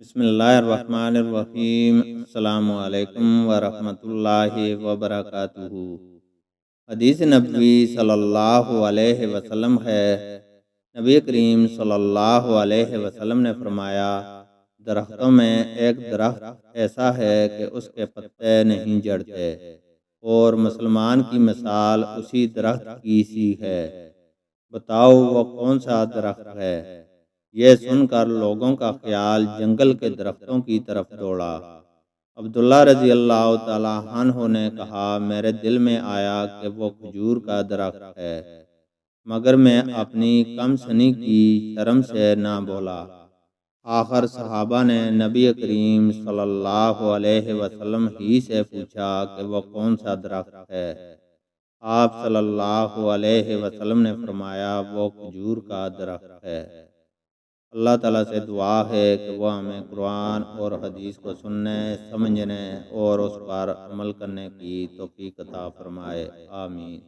بسم اللہ الرحمن الرحیم۔ السلام علیکم ورحمۃ اللہ وبرکاتہ۔ حدیث نبوی صلی اللہ علیہ وسلم ہے، نبی کریم صلی اللہ علیہ وسلم نے فرمایا، درختوں میں ایک درخت ایسا ہے کہ اس کے پتے نہیں جھڑتے، اور مسلمان کی مثال اسی درخت کی سی ہے۔ بتاؤ وہ کون سا درخت ہے؟ یہ سن کر لوگوں کا خیال جنگل کے درختوں کی طرف دوڑا۔ عبداللہ رضی اللہ تعالیٰ عنہ نے کہا، میرے دل میں آیا کہ وہ کھجور کا درخت ہے، مگر میں اپنی کم سنی کی شرم سے نہ بولا۔ آخر صحابہ نے نبی کریم صلی اللہ علیہ وسلم ہی سے پوچھا کہ وہ کون سا درخت ہے۔ آپ صلی اللہ علیہ وسلم نے فرمایا، وہ کھجور کا درخت ہے۔ اللہ تعالیٰ سے دعا ہے کہ وہ ہمیں قرآن اور حدیث کو سننے، سمجھنے اور اس پر عمل کرنے کی توفیق عطا فرمائے، آمین۔